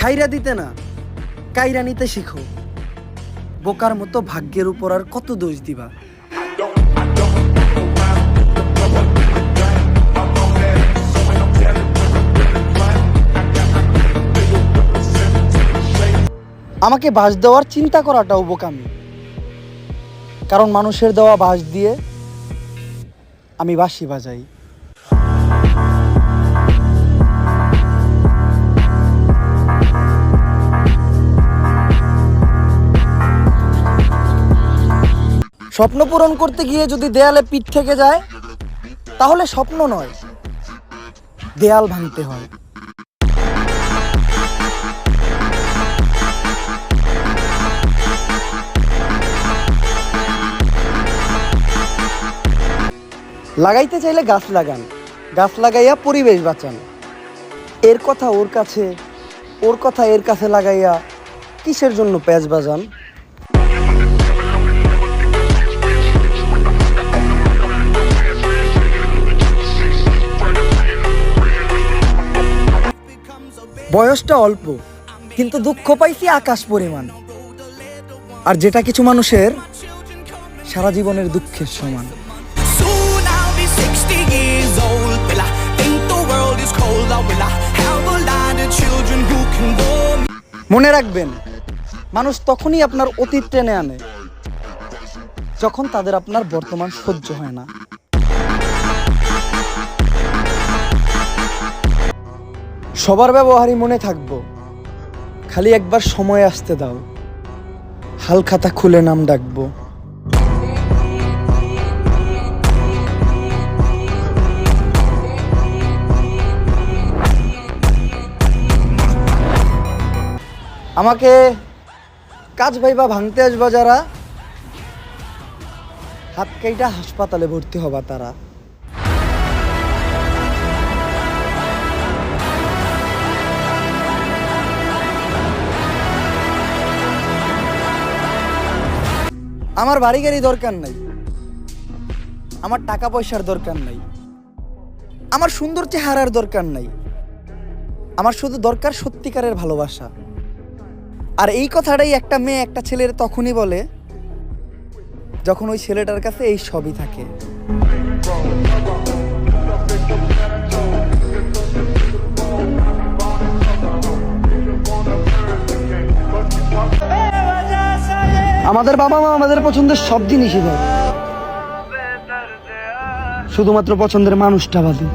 ছাইরা দিতে না, কাইরা নিতে শিখো। বোকার মতো ভাগ্যের উপর আর কত দোষ দিবা। আমাকে বাঁশ দেওয়ার চিন্তা করাটাও বোকামি, কারণ মানুষের দেওয়া বাঁশ দিয়ে আমি বাঁশি বাজাই। স্বপ্ন পূরণ করতে গিয়ে যদি দেয়ালে পিঠ থেকে যায়, তাহলে স্বপ্ন নয়, দেয়াল ভাঙতে হয়। লাগাইতে চাইলে গাছ লাগান, গাছ লাগাইয়া পরিবেশ বাঁচান। এর কথা ওর কাছে, ওর কথা এর কাছে লাগাইয়া কিসের জন্য প্যাচ বাজান? বয়সটা অল্প, কিন্তু দুঃখ পাইছি আকাশ পরিমাণ। আর যেটা কিছু মানুষের সারা জীবনের দুঃখের সমান। মনে রাখবেন, মানুষ তখনই আপনার অতীত টেনে আনে যখন তাদের আপনার বর্তমান সহ্য হয় না। সবার ব্যবহারই মনে থাকবো, খালি একবার সময় আসতে দাও, হাল খাতা খুলে নাম ডাকবো। আমাকে কাজ ভাইবা ভাঙতে আসবা যারা, হাত কাইটা হাসপাতালে ভর্তি হবা তারা। আমার বাড়ি গাড়ি দরকার নাই, আমার টাকা পয়সার দরকার নাই, আমার সুন্দর চেহারার দরকার নাই। আমার শুধু দরকার সত্যিকারের ভালোবাসা। আর এই কথাটাই একটা মেয়ে একটা ছেলের তখনই বলে যখন ওই ছেলেটার কাছে এই সবই থাকে। আমাদের বাবা মা আমাদের পছন্দের সব জিনিসই দেয়, শুধুমাত্র পছন্দের মানুষটা বাদে।